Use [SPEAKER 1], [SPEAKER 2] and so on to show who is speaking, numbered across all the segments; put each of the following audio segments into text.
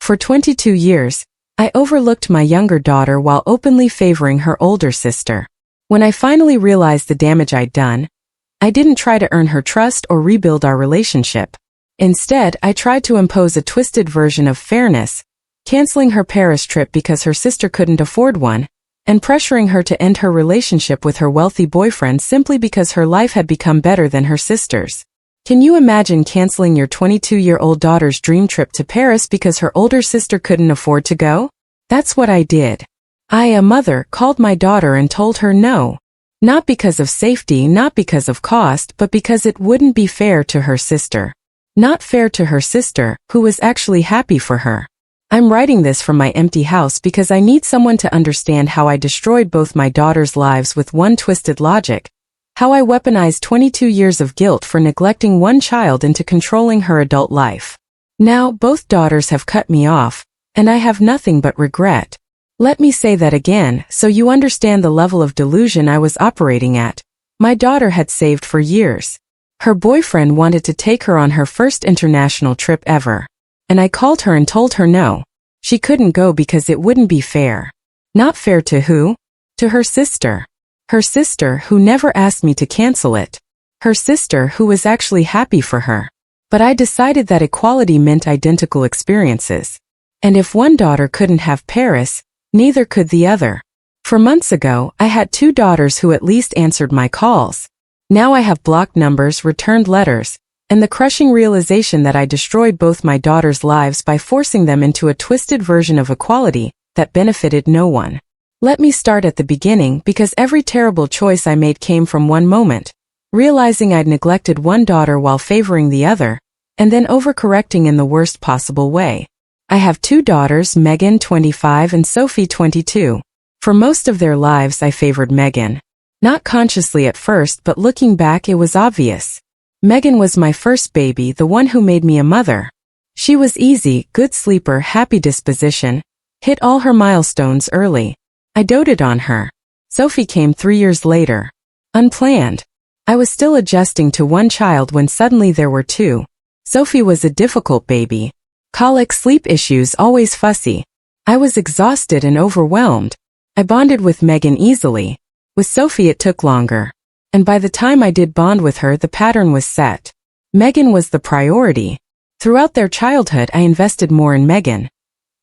[SPEAKER 1] For 22 years, I overlooked my younger daughter while openly favoring her older sister. When I finally realized the damage I'd done, I didn't try to earn her trust or rebuild our relationship. Instead, I tried to impose a twisted version of fairness, canceling her Paris trip because her sister couldn't afford one, and pressuring her to end her relationship with her wealthy boyfriend simply because her life had become better than her sister's. Can you imagine canceling your 22-year-old daughter's dream trip to Paris because her older sister couldn't afford to go? That's what I did. I, a mother, called my daughter and told her no. Not because of safety, not because of cost, but because it wouldn't be fair to her sister. Not fair to her sister, who was actually happy for her. I'm writing this from my empty house because I need someone to understand how I destroyed both my daughters' lives with one twisted logic, how I weaponized 22 years of guilt for neglecting one child into controlling her adult life. Now, both daughters have cut me off, and I have nothing but regret. Let me say that again, so you understand the level of delusion I was operating at. My daughter had saved for years. Her boyfriend wanted to take her on her first international trip ever. And I called her and told her no. She couldn't go because it wouldn't be fair. Not fair to who? To her sister. Her sister who never asked me to cancel it. Her sister who was actually happy for her. But I decided that equality meant identical experiences. And if one daughter couldn't have Paris, neither could the other. For months ago, I had two daughters who at least answered my calls. Now I have blocked numbers, returned letters, and the crushing realization that I destroyed both my daughters' lives by forcing them into a twisted version of equality that benefited no one. Let me start at the beginning because every terrible choice I made came from one moment, realizing I'd neglected one daughter while favoring the other, and then overcorrecting in the worst possible way. I have two daughters, Megan 25 and Sophie 22. For most of their lives I favored Megan. Not consciously at first, but looking back it was obvious. Megan was my first baby, the one who made me a mother. She was easy, good sleeper, happy disposition, hit all her milestones early. I doted on her. Sophie came 3 years later. Unplanned. I was still adjusting to one child when suddenly there were two. Sophie was a difficult baby. Colic, sleep issues, always fussy. I was exhausted and overwhelmed. I bonded with Megan easily. With Sophie it took longer. And by the time I did bond with her, the pattern was set. Megan was the priority. Throughout their childhood I invested more in Megan.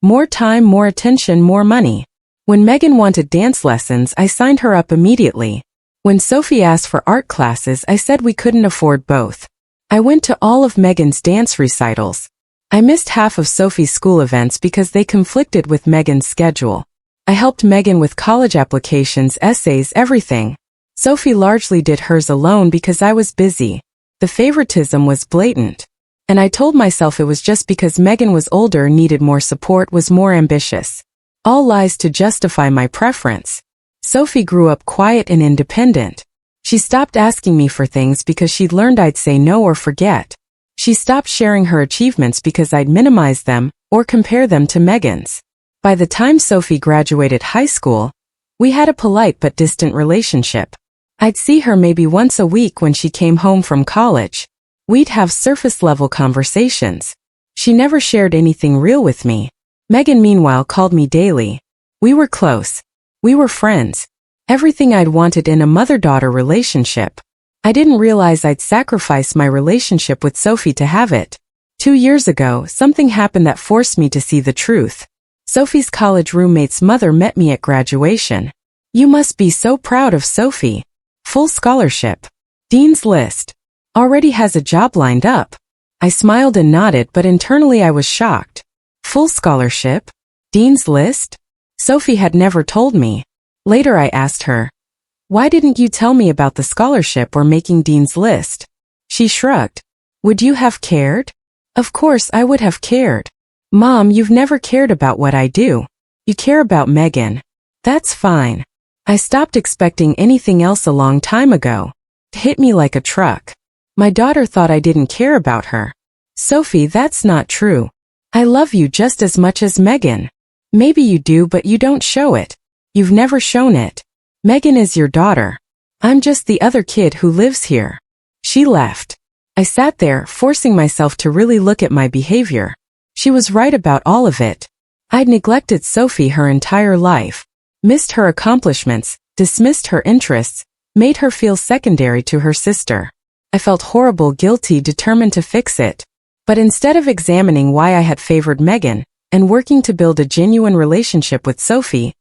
[SPEAKER 1] More time, more attention, more money. When Megan wanted dance lessons, I signed her up immediately. When Sophie asked for art classes, I said we couldn't afford both. I went to all of Megan's dance recitals. I missed half of Sophie's school events because they conflicted with Megan's schedule. I helped Megan with college applications, essays, everything. Sophie largely did hers alone because I was busy. The favoritism was blatant. And I told myself it was just because Megan was older, needed more support, was more ambitious. All lies to justify my preference. Sophie grew up quiet and independent. She stopped asking me for things because she'd learned I'd say no or forget. She stopped sharing her achievements because I'd minimize them or compare them to Megan's. By the time Sophie graduated high school, we had a polite but distant relationship. I'd see her maybe once a week when she came home from college. We'd have surface-level conversations. She never shared anything real with me. Megan, meanwhile, called me daily. We were close. We were friends. Everything I'd wanted in a mother-daughter relationship. I didn't realize I'd sacrifice my relationship with Sophie to have it. 2 years ago, something happened that forced me to see the truth. Sophie's college roommate's mother met me at graduation. You must be so proud of Sophie. Full scholarship. Dean's List. Already has a job lined up. I smiled and nodded, but internally I was shocked. Full scholarship? Dean's List? Sophie had never told me. Later I asked her, "Why didn't you tell me about the scholarship or making Dean's List?" She shrugged. "Would you have cared?" "Of course I would have cared. Mom, you've never cared about what I do. You care about Megan. That's fine." I stopped expecting anything else a long time ago. It hit me like a truck. My daughter thought I didn't care about her. Sophie, that's not true. I love you just as much as Megan. Maybe you do, but you don't show it. You've never shown it. Megan is your daughter. I'm just the other kid who lives here. She left. I sat there, forcing myself to really look at my behavior. She was right about all of it. I'd neglected Sophie her entire life, missed her accomplishments, dismissed her interests, made her feel secondary to her sister. I felt horrible, guilty, determined to fix it. But instead of examining why I had favored Megan and working to build a genuine relationship with Sophie,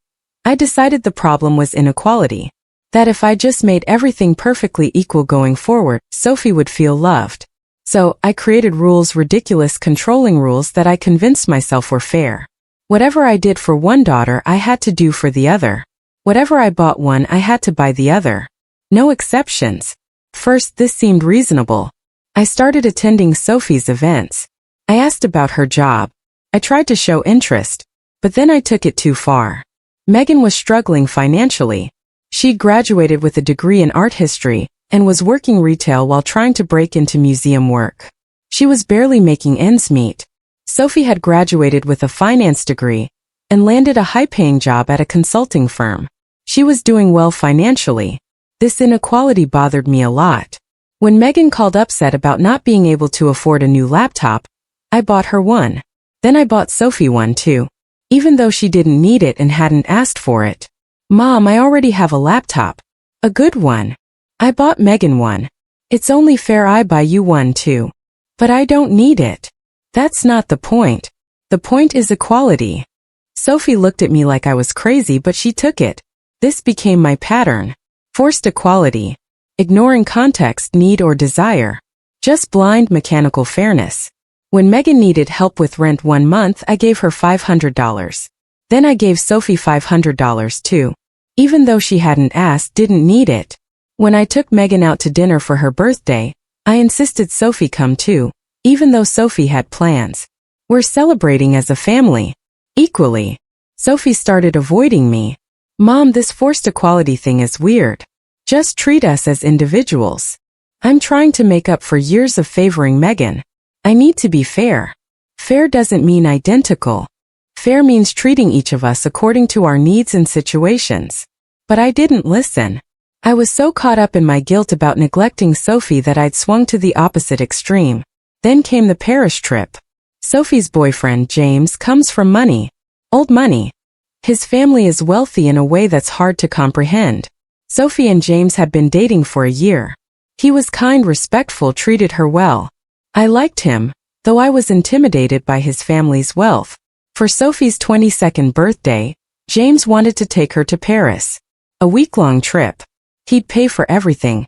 [SPEAKER 1] I decided the problem was inequality. That if I just made everything perfectly equal going forward, Sophie would feel loved. So, I created rules, ridiculous, controlling rules that I convinced myself were fair. Whatever I did for one daughter, I had to do for the other. Whatever I bought one, I had to buy the other. No exceptions. First, this seemed reasonable. I started attending Sophie's events. I asked about her job. I tried to show interest, but then I took it too far. Megan was struggling financially. She'd graduated with a degree in art history and was working retail while trying to break into museum work. She was barely making ends meet. Sophie had graduated with a finance degree and landed a high-paying job at a consulting firm. She was doing well financially. This inequality bothered me a lot. When Megan called upset about not being able to afford a new laptop, I bought her one. Then I bought Sophie one too, even though she didn't need it and hadn't asked for it. Mom, I already have a laptop. A good one. I bought Megan one. It's only fair I buy you one too. But I don't need it. That's not the point. The point is equality. Sophie looked at me like I was crazy, but she took it. This became my pattern. Forced equality. Ignoring context, need, or desire. Just blind mechanical fairness. When Megan needed help with rent one month, I gave her $500. Then I gave Sophie $500 too. Even though she hadn't asked, didn't need it. When I took Megan out to dinner for her birthday, I insisted Sophie come too, even though Sophie had plans. We're celebrating as a family. Equally. Sophie started avoiding me. Mom, this forced equality thing is weird. Just treat us as individuals. I'm trying to make up for years of favoring Megan. I need to be fair. Fair doesn't mean identical. Fair means treating each of us according to our needs and situations. But I didn't listen. I was so caught up in my guilt about neglecting Sophie that I'd swung to the opposite extreme. Then came the Paris trip. Sophie's boyfriend, James, comes from money. Old money. His family is wealthy in a way that's hard to comprehend. Sophie and James had been dating for a year. He was kind, respectful, treated her well. I liked him, though I was intimidated by his family's wealth. For Sophie's 22nd birthday, James wanted to take her to Paris. A week-long trip. He'd pay for everything.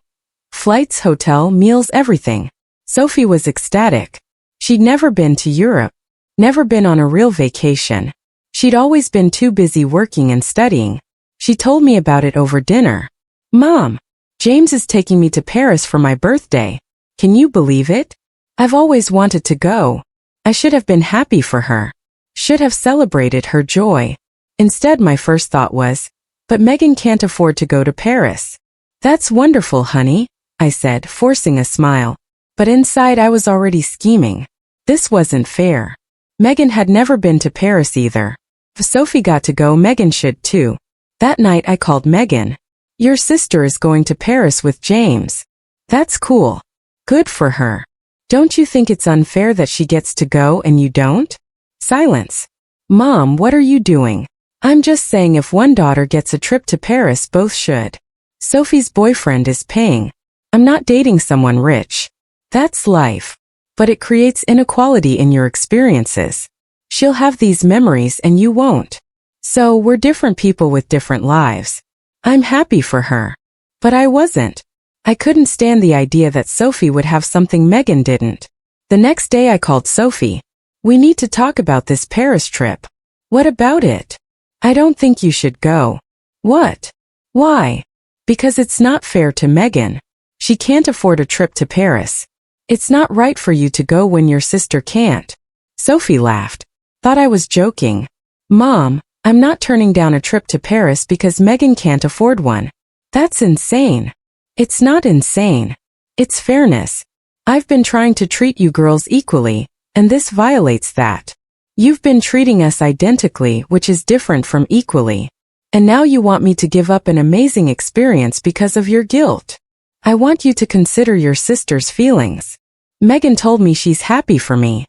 [SPEAKER 1] Flights, hotel, meals, everything. Sophie was ecstatic. She'd never been to Europe. Never been on a real vacation. She'd always been too busy working and studying. She told me about it over dinner. Mom, James is taking me to Paris for my birthday. Can you believe it? I've always wanted to go. I should have been happy for her. Should have celebrated her joy. Instead, my first thought was, but Megan can't afford to go to Paris. That's wonderful, honey, I said, forcing a smile. But inside I was already scheming. This wasn't fair. Megan had never been to Paris either. If Sophie got to go, Megan should too. That night I called Megan. Your sister is going to Paris with James. That's cool. Good for her. Don't you think it's unfair that she gets to go and you don't? Silence. Mom, what are you doing? I'm just saying if one daughter gets a trip to Paris, both should. Sophie's boyfriend is paying. I'm not dating someone rich. That's life. But it creates inequality in your experiences. She'll have these memories and you won't. So we're different people with different lives. I'm happy for her. But I wasn't. I couldn't stand the idea that Sophie would have something Megan didn't. The next day I called Sophie. We need to talk about this Paris trip. What about it? I don't think you should go. What? Why? Because it's not fair to Megan. She can't afford a trip to Paris. It's not right for you to go when your sister can't. Sophie laughed. Thought I was joking. Mom, I'm not turning down a trip to Paris because Megan can't afford one. That's insane. It's not insane. It's fairness. I've been trying to treat you girls equally, and this violates that. You've been treating us identically, which is different from equally. And now you want me to give up an amazing experience because of your guilt. I want you to consider your sister's feelings. Megan told me she's happy for me.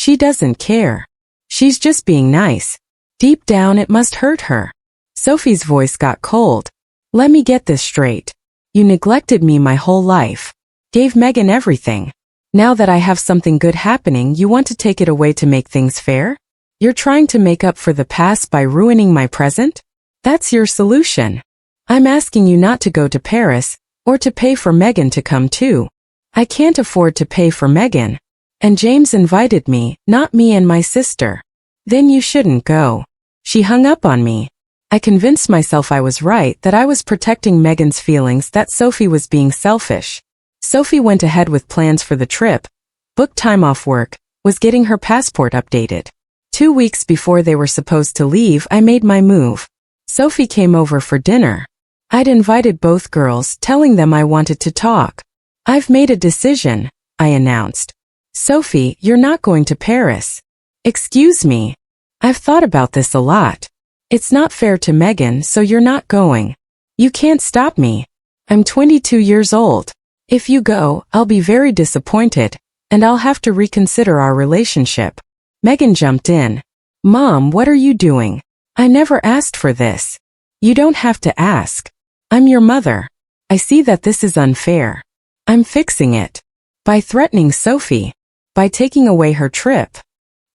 [SPEAKER 1] She doesn't care. She's just being nice. Deep down it must hurt her. Sophie's voice got cold. Let me get this straight. You neglected me my whole life. Gave Megan everything. Now that I have something good happening, you want to take it away to make things fair? You're trying to make up for the past by ruining my present? That's your solution. I'm asking you not to go to Paris, or to pay for Megan to come too. I can't afford to pay for Megan. And James invited me, not me and my sister. Then you shouldn't go. She hung up on me. I convinced myself I was right, that I was protecting Megan's feelings, that Sophie was being selfish. Sophie went ahead with plans for the trip, booked time off work, was getting her passport updated. 2 weeks before they were supposed to leave, I made my move. Sophie came over for dinner. I'd invited both girls, telling them I wanted to talk. I've made a decision, I announced. Sophie, you're not going to Paris. Excuse me. I've thought about this a lot. It's not fair to Megan, so you're not going. You can't stop me. I'm 22 years old. If you go, I'll be very disappointed, and I'll have to reconsider our relationship. Megan jumped in. Mom, what are you doing? I never asked for this. You don't have to ask. I'm your mother. I see that this is unfair. I'm fixing it. By threatening Sophie. By taking away her trip.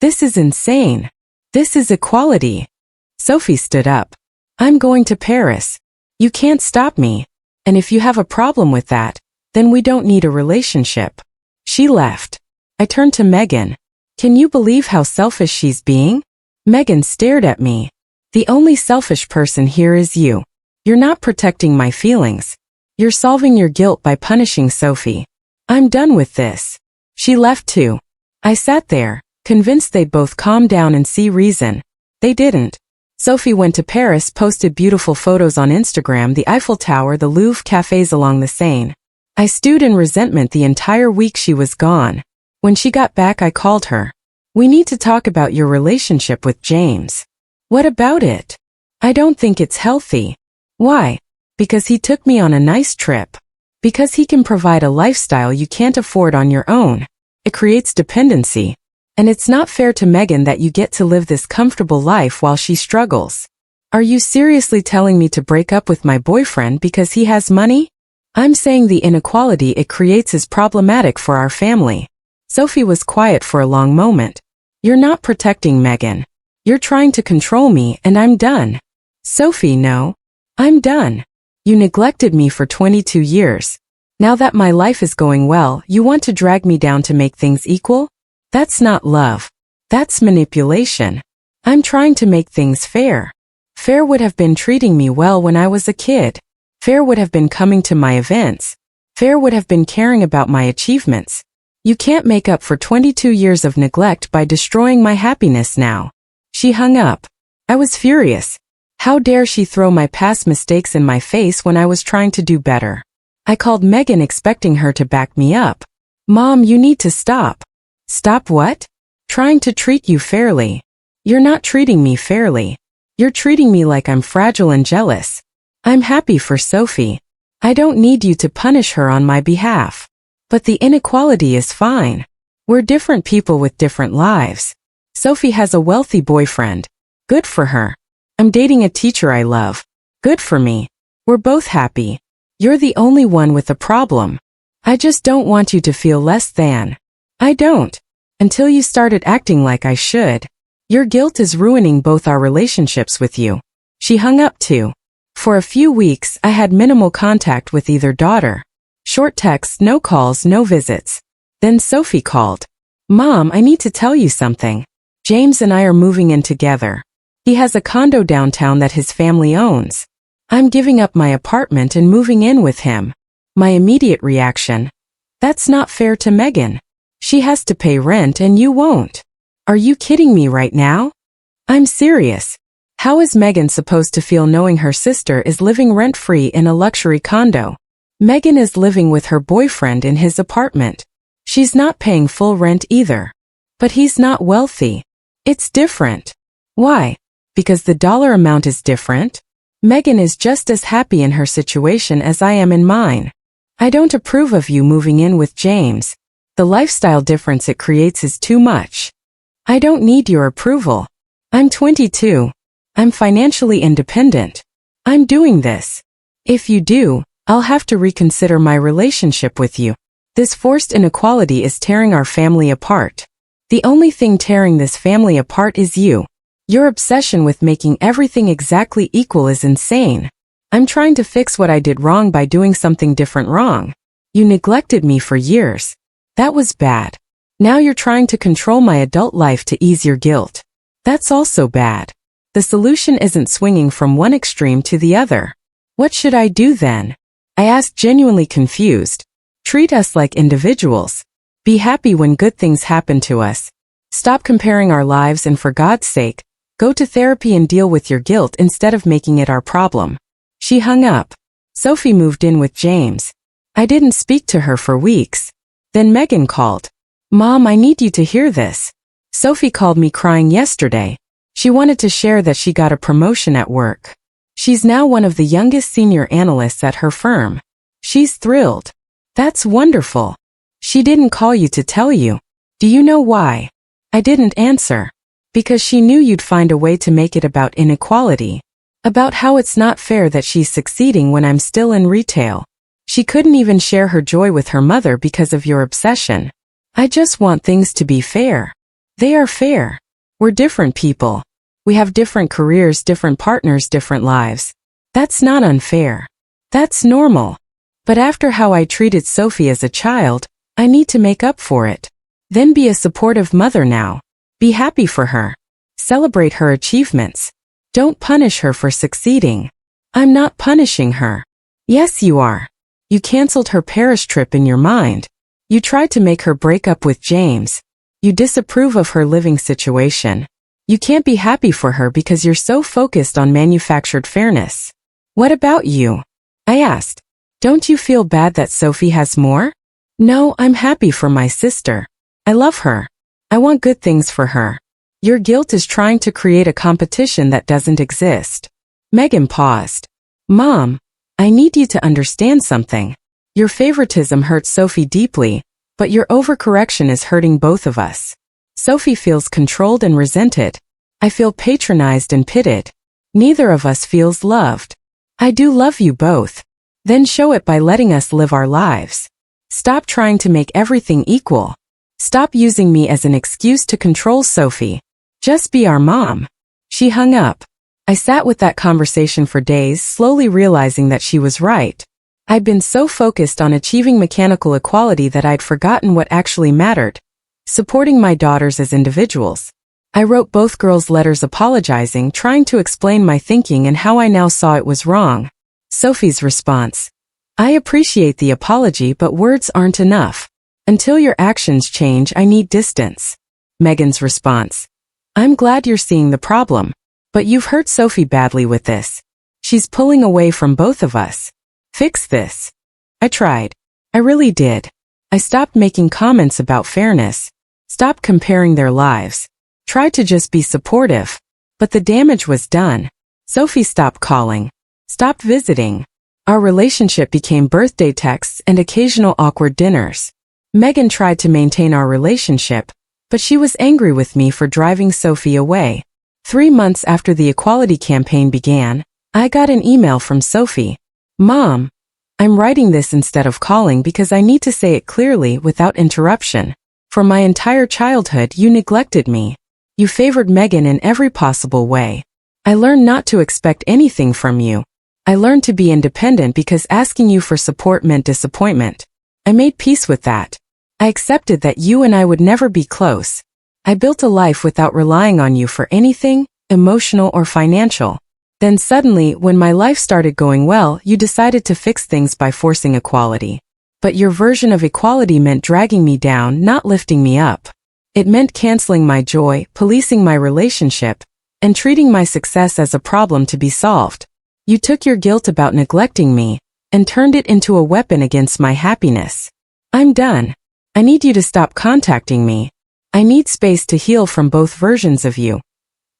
[SPEAKER 1] This is insane. This is equality. Sophie stood up. I'm going to Paris. You can't stop me. And if you have a problem with that, then we don't need a relationship. She left. I turned to Megan. Can you believe how selfish she's being? Megan stared at me. The only selfish person here is you. You're not protecting my feelings. You're solving your guilt by punishing Sophie. I'm done with this. She left too. I sat there, convinced they'd both calm down and see reason. They didn't. Sophie went to Paris, posted beautiful photos on Instagram, the Eiffel Tower, the Louvre, cafes along the Seine. I stewed in resentment the entire week she was gone. When she got back, I called her. We need to talk about your relationship with James. What about it? I don't think it's healthy. Why? Because he took me on a nice trip. Because he can provide a lifestyle you can't afford on your own. It creates dependency. And it's not fair to Megan that you get to live this comfortable life while she struggles. Are you seriously telling me to break up with my boyfriend because he has money? I'm saying the inequality it creates is problematic for our family. Sophie was quiet for a long moment. You're not protecting Megan. You're trying to control me, and I'm done. Sophie, no. I'm done. You neglected me for 22 years. Now that my life is going well, you want to drag me down to make things equal? That's not love. That's manipulation. I'm trying to make things fair. Fair would have been treating me well when I was a kid. Fair would have been coming to my events. Fair would have been caring about my achievements. You can't make up for 22 years of neglect by destroying my happiness now. She hung up. I was furious. How dare she throw my past mistakes in my face when I was trying to do better? I called Megan expecting her to back me up. Mom, you need to stop. Stop what? Trying to treat you fairly. You're not treating me fairly. You're treating me like I'm fragile and jealous. I'm happy for Sophie. I don't need you to punish her on my behalf. But the inequality is fine. We're different people with different lives. Sophie has a wealthy boyfriend. Good for her. I'm dating a teacher I love. Good for me. We're both happy. You're the only one with a problem. I just don't want you to feel less than. I don't. Until you started acting like I should. Your guilt is ruining both our relationships with you. She hung up too. For a few weeks, I had minimal contact with either daughter. Short texts, no calls, no visits. Then Sophie called. Mom, I need to tell you something. James and I are moving in together. He has a condo downtown that his family owns. I'm giving up my apartment and moving in with him. My immediate reaction. That's not fair to Megan. She has to pay rent and you won't. Are you kidding me right now? I'm serious. How is Megan supposed to feel knowing her sister is living rent-free in a luxury condo? Megan is living with her boyfriend in his apartment. She's not paying full rent either. But he's not wealthy. It's different. Why? Because the dollar amount is different? Megan is just as happy in her situation as I am in mine. I don't approve of you moving in with James. The lifestyle difference it creates is too much. I don't need your approval. I'm 22. I'm financially independent. I'm doing this. If you do, I'll have to reconsider my relationship with you. This forced inequality is tearing our family apart. The only thing tearing this family apart is you. Your obsession with making everything exactly equal is insane. I'm trying to fix what I did wrong by doing something different wrong. You neglected me for years. That was bad. Now you're trying to control my adult life to ease your guilt. That's also bad. The solution isn't swinging from one extreme to the other. What should I do then? I asked, genuinely confused. Treat us like individuals. Be happy when good things happen to us. Stop comparing our lives, and for God's sake, go to therapy and deal with your guilt instead of making it our problem. She hung up. Sophie moved in with James. I didn't speak to her for weeks. Then Megan called. Mom, I need you to hear this. Sophie called me crying yesterday. She wanted to share that she got a promotion at work. She's now one of the youngest senior analysts at her firm. She's thrilled. That's wonderful. She didn't call you to tell you. Do you know why? I didn't answer. Because she knew you'd find a way to make it about inequality. About how it's not fair that she's succeeding when I'm still in retail. She couldn't even share her joy with her mother because of your obsession. I just want things to be fair. They are fair. We're different people. We have different careers, different partners, different lives. That's not unfair. That's normal. But after how I treated Sophie as a child, I need to make up for it. Then be a supportive mother now. Be happy for her. Celebrate her achievements. Don't punish her for succeeding. I'm not punishing her. Yes, you are. You canceled her Paris trip in your mind. You tried to make her break up with James. You disapprove of her living situation. You can't be happy for her because you're so focused on manufactured fairness. What about you? I asked. Don't you feel bad that Sophie has more? No, I'm happy for my sister. I love her. I want good things for her. Your guilt is trying to create a competition that doesn't exist. Megan paused. Mom, I need you to understand something. Your favoritism hurts Sophie deeply, but your overcorrection is hurting both of us. Sophie feels controlled and resented. I feel patronized and pitied. Neither of us feels loved. I do love you both. Then show it by letting us live our lives. Stop trying to make everything equal. Stop using me as an excuse to control Sophie. Just be our mom. She hung up. I sat with that conversation for days, slowly realizing that she was right. I'd been so focused on achieving mechanical equality that I'd forgotten what actually mattered. Supporting my daughters as individuals. I wrote both girls letters apologizing, trying to explain my thinking and how I now saw it was wrong. Sophie's response. I appreciate the apology, but words aren't enough. Until your actions change, I need distance. Megan's response. I'm glad you're seeing the problem. But you've hurt Sophie badly with this. She's pulling away from both of us. Fix this. I tried. I really did. I stopped making comments about fairness. Stopped comparing their lives. Tried to just be supportive. But the damage was done. Sophie stopped calling. Stopped visiting. Our relationship became birthday texts and occasional awkward dinners. Megan tried to maintain our relationship, but she was angry with me for driving Sophie away. 3 months after the equality campaign began, I got an email from Sophie. Mom, I'm writing this instead of calling because I need to say it clearly without interruption. For my entire childhood, you neglected me. You favored Megan in every possible way. I learned not to expect anything from you. I learned to be independent because asking you for support meant disappointment. I made peace with that. I accepted that you and I would never be close. I built a life without relying on you for anything, emotional or financial. Then suddenly, when my life started going well, you decided to fix things by forcing equality. But your version of equality meant dragging me down, not lifting me up. It meant canceling my joy, policing my relationship, and treating my success as a problem to be solved. You took your guilt about neglecting me and turned it into a weapon against my happiness. I'm done. I need you to stop contacting me. I need space to heal from both versions of you.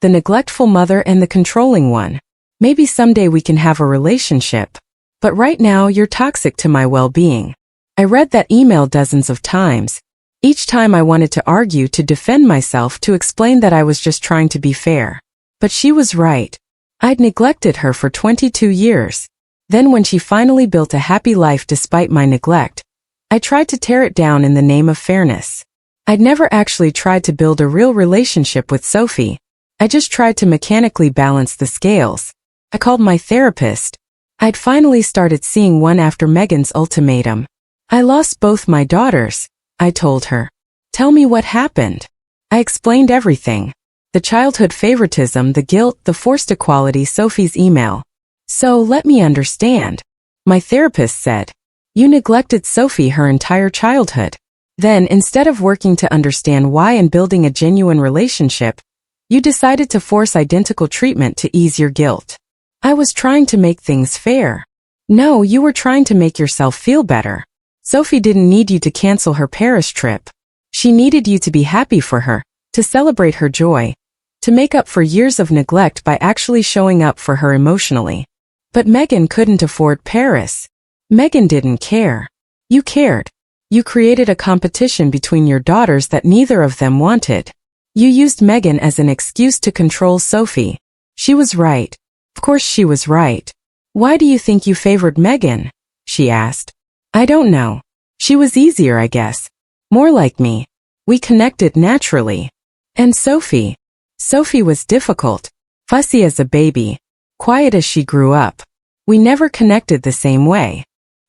[SPEAKER 1] The neglectful mother and the controlling one. Maybe someday we can have a relationship. But right now you're toxic to my well-being. I read that email dozens of times. Each time I wanted to argue, to defend myself, to explain that I was just trying to be fair. But she was right. I'd neglected her for 22 years. Then when she finally built a happy life despite my neglect, I tried to tear it down in the name of fairness. I'd never actually tried to build a real relationship with Sophie. I just tried to mechanically balance the scales. I called my therapist. I'd finally started seeing one after Megan's ultimatum. I lost both my daughters, I told her. Tell me what happened. I explained everything. The childhood favoritism, the guilt, the forced equality, Sophie's email. So let me understand. My therapist said. You neglected Sophie her entire childhood. Then, instead of working to understand why and building a genuine relationship, you decided to force identical treatment to ease your guilt. I was trying to make things fair. No, you were trying to make yourself feel better. Sophie didn't need you to cancel her Paris trip. She needed you to be happy for her, to celebrate her joy, to make up for years of neglect by actually showing up for her emotionally. But Megan couldn't afford Paris. Megan didn't care. You cared. You created a competition between your daughters that neither of them wanted. You used Megan as an excuse to control Sophie. She was right. Of course she was right. Why do you think you favored Megan? She asked. I don't know. She was easier, I guess. More like me. We connected naturally. And Sophie? Sophie was difficult. Fussy as a baby. Quiet as she grew up. We never connected the same way.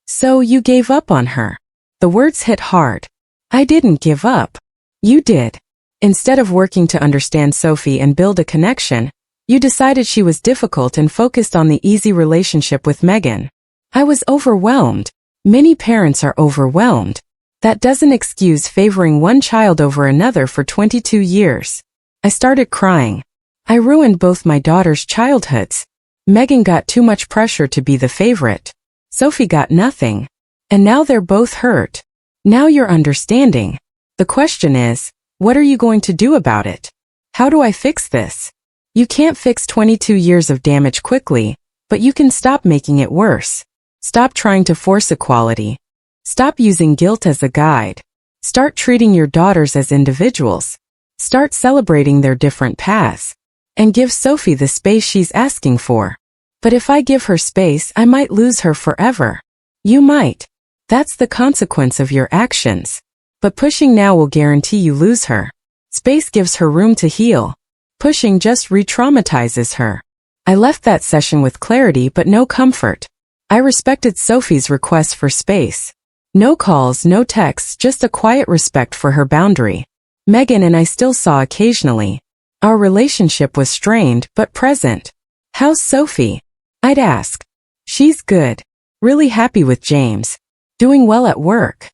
[SPEAKER 1] So you gave up on her. The words hit hard. I didn't give up. You did. Instead of working to understand Sophie and build a connection, you decided she was difficult and focused on the easy relationship with Megan. I was overwhelmed. Many parents are overwhelmed. That doesn't excuse favoring one child over another for 22 years. I started crying. I ruined both my daughters' childhoods. Megan got too much pressure to be the favorite. Sophie got nothing. And now they're both hurt. Now you're understanding. The question is, what are you going to do about it? How do I fix this? You can't fix 22 years of damage quickly, but you can stop making it worse. Stop trying to force equality. Stop using guilt as a guide. Start treating your daughters as individuals. Start celebrating their different paths. And give Sophie the space she's asking for. But if I give her space, I might lose her forever. You might. That's the consequence of your actions. But pushing now will guarantee you lose her. Space gives her room to heal. Pushing just re-traumatizes her. I left that session with clarity but no comfort. I respected Sophie's request for space. No calls, no texts, just a quiet respect for her boundary. Megan and I still saw occasionally. Our relationship was strained but present. How's Sophie? I'd ask. She's good. Really happy with James. Doing well at work.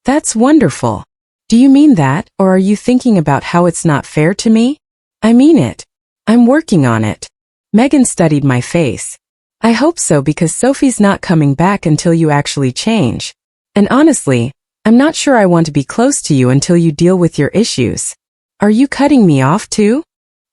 [SPEAKER 1] That's wonderful. Do you mean that, or are you thinking about how it's not fair to me? I mean it. I'm working on it. Megan studied my face. I hope so, because Sophie's not coming back until you actually change. And honestly, I'm not sure I want to be close to you until you deal with your issues. Are you cutting me off too?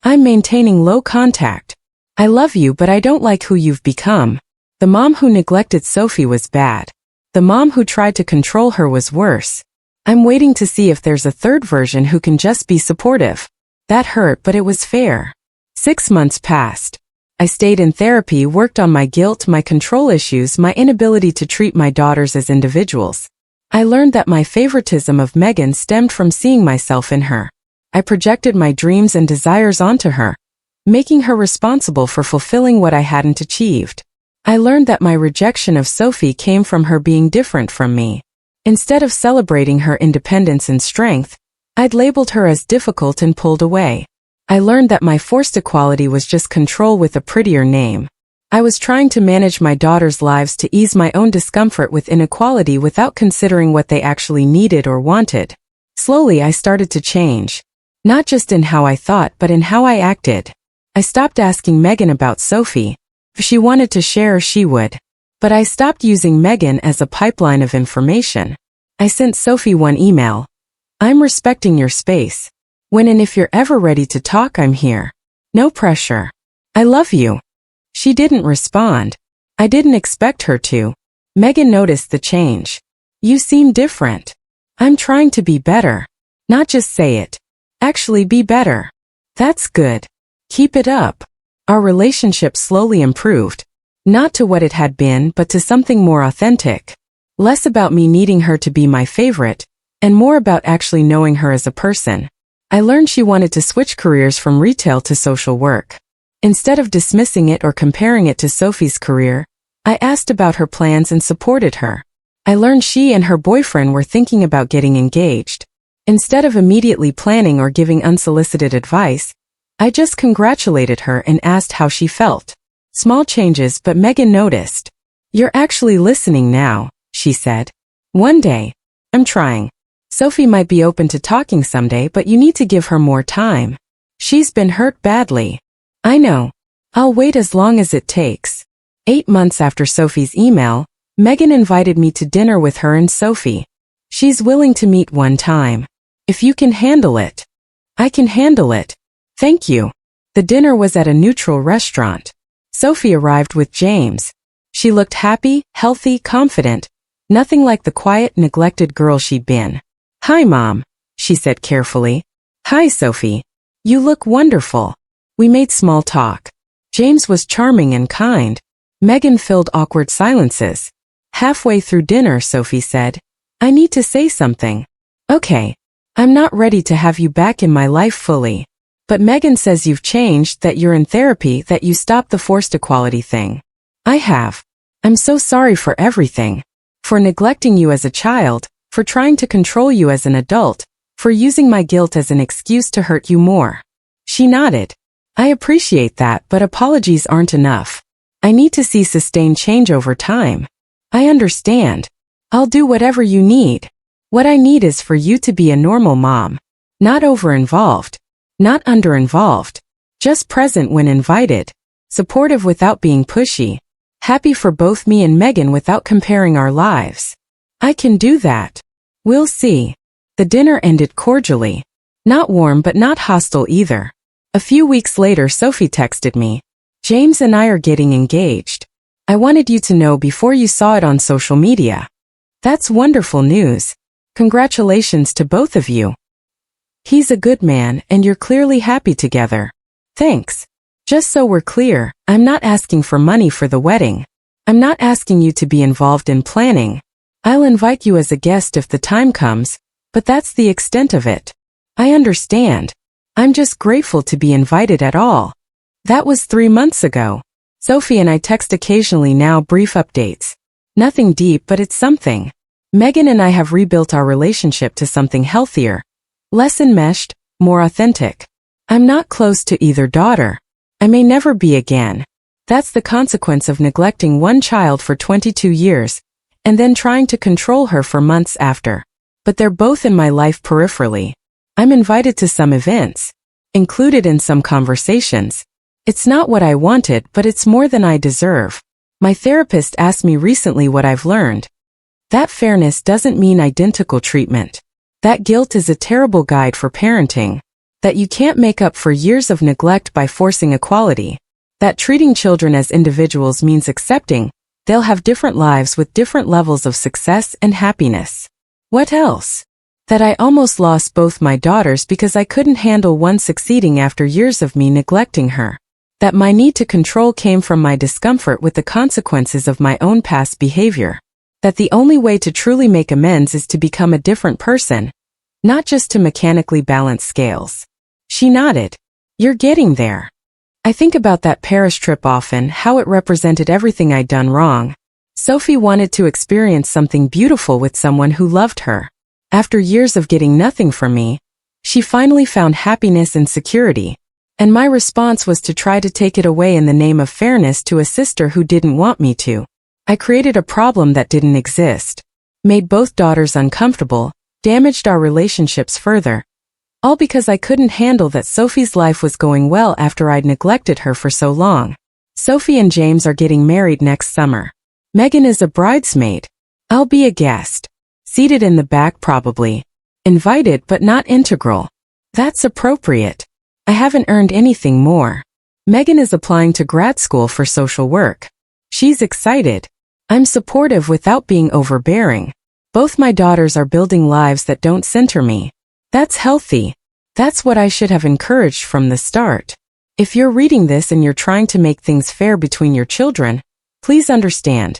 [SPEAKER 1] I'm maintaining low contact. I love you, but I don't like who you've become. The mom who neglected Sophie was bad. The mom who tried to control her was worse. I'm waiting to see if there's a third version who can just be supportive. That hurt, but it was fair. 6 months passed. I stayed in therapy, worked on my guilt, my control issues, my inability to treat my daughters as individuals. I learned that my favoritism of Megan stemmed from seeing myself in her. I projected my dreams and desires onto her, making her responsible for fulfilling what I hadn't achieved. I learned that my rejection of Sophie came from her being different from me. Instead of celebrating her independence and strength, I'd labeled her as difficult and pulled away. I learned that my forced equality was just control with a prettier name. I was trying to manage my daughters' lives to ease my own discomfort with inequality without considering what they actually needed or wanted. Slowly I started to change. Not just in how I thought, but in how I acted. I stopped asking Megan about Sophie. If she wanted to share, she would. But I stopped using Megan as a pipeline of information. I sent Sophie one email. I'm respecting your space. When and if you're ever ready to talk, I'm here. No pressure. I love you. She didn't respond. I didn't expect her to. Megan noticed the change. You seem different. I'm trying to be better. Not just say it. Actually be better. That's good. Keep it up. Our relationship slowly improved. Not to what it had been, but to something more authentic. Less about me needing her to be my favorite, and more about actually knowing her as a person. I learned she wanted to switch careers from retail to social work. Instead of dismissing it or comparing it to Sophie's career, I asked about her plans and supported her. I learned she and her boyfriend were thinking about getting engaged. Instead of immediately planning or giving unsolicited advice, I just congratulated her and asked how she felt. Small changes, but Megan noticed. You're actually listening now, she said. One day. I'm trying. Sophie might be open to talking someday, but you need to give her more time. She's been hurt badly. I know. I'll wait as long as it takes. 8 months after Sophie's email, Megan invited me to dinner with her and Sophie. She's willing to meet one time. If you can handle it. I can handle it. Thank you. The dinner was at a neutral restaurant. Sophie arrived with James. She looked happy, healthy, confident. Nothing like the quiet, neglected girl she'd been. Hi, Mom, she said carefully. Hi, Sophie. You look wonderful. We made small talk. James was charming and kind. Megan filled awkward silences. Halfway through dinner, Sophie said, I need to say something. Okay. I'm not ready to have you back in my life fully. But Megan says you've changed, that you're in therapy, that you stopped the forced equality thing. I have. I'm so sorry for everything. For neglecting you as a child, for trying to control you as an adult, for using my guilt as an excuse to hurt you more. She nodded. I appreciate that, but apologies aren't enough. I need to see sustained change over time. I understand. I'll do whatever you need. What I need is for you to be a normal mom. Not over-involved. Not under-involved. Just present when invited. Supportive without being pushy. Happy for both me and Megan without comparing our lives. I can do that. We'll see. The dinner ended cordially. Not warm but not hostile either. A few weeks later, Sophie texted me. James and I are getting engaged. I wanted you to know before you saw it on social media. That's wonderful news. Congratulations to both of you. He's a good man and you're clearly happy together. Thanks. Just so we're clear, I'm not asking for money for the wedding. I'm not asking you to be involved in planning. I'll invite you as a guest if the time comes, but that's the extent of it. I understand. I'm just grateful to be invited at all. That was 3 months ago. Sophie and I text occasionally now, brief updates. Nothing deep, but it's something. Megan and I have rebuilt our relationship to something healthier. Less enmeshed, more authentic. I'm not close to either daughter. I may never be again. That's the consequence of neglecting one child for 22 years, and then trying to control her for months after. But they're both in my life peripherally. I'm invited to some events. Included in some conversations. It's not what I wanted, but it's more than I deserve. My therapist asked me recently what I've learned. That fairness doesn't mean identical treatment. That guilt is a terrible guide for parenting. That you can't make up for years of neglect by forcing equality. That treating children as individuals means accepting they'll have different lives with different levels of success and happiness. What else? That I almost lost both my daughters because I couldn't handle one succeeding after years of me neglecting her. That my need to control came from my discomfort with the consequences of my own past behavior. That the only way to truly make amends is to become a different person, not just to mechanically balance scales. She nodded. You're getting there. I think about that Paris trip often, how it represented everything I'd done wrong. Sophie wanted to experience something beautiful with someone who loved her. After years of getting nothing from me, she finally found happiness and security. And my response was to try to take it away in the name of fairness to a sister who didn't want me to. I created a problem that didn't exist. Made both daughters uncomfortable, damaged our relationships further. All because I couldn't handle that Sophie's life was going well after I'd neglected her for so long. Sophie and James are getting married next summer. Megan is a bridesmaid. I'll be a guest. Seated in the back probably. Invited but not integral. That's appropriate. I haven't earned anything more. Megan is applying to grad school for social work. She's excited. I'm supportive without being overbearing. Both my daughters are building lives that don't center me. That's healthy. That's what I should have encouraged from the start. If you're reading this and you're trying to make things fair between your children, please understand.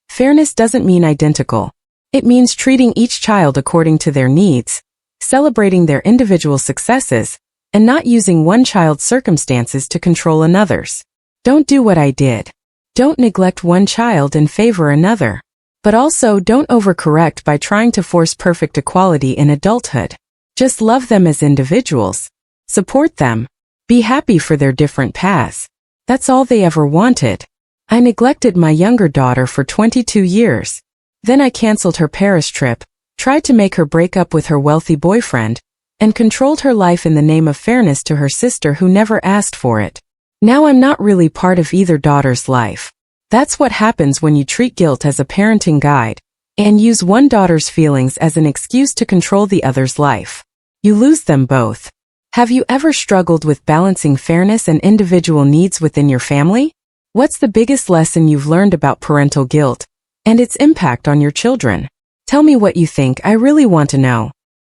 [SPEAKER 1] Fairness doesn't mean identical. It means treating each child according to their needs, celebrating their individual successes, and not using one child's circumstances to control another's. Don't do what I did. Don't neglect one child and favor another. But also don't overcorrect by trying to force perfect equality in adulthood. Just love them as individuals. Support them. Be happy for their different paths. That's all they ever wanted. I neglected my younger daughter for 22 years. Then I canceled her Paris trip, tried to make her break up with her wealthy boyfriend, and controlled her life in the name of fairness to her sister who never asked for it. Now I'm not really part of either daughter's life. That's what happens when you treat guilt as a parenting guide, and use one daughter's feelings as an excuse to control the other's life. You lose them both. Have you ever struggled with balancing fairness and individual needs within your family? What's the biggest lesson you've learned about parental guilt and its impact on your children? Tell me what you think. I really want to know.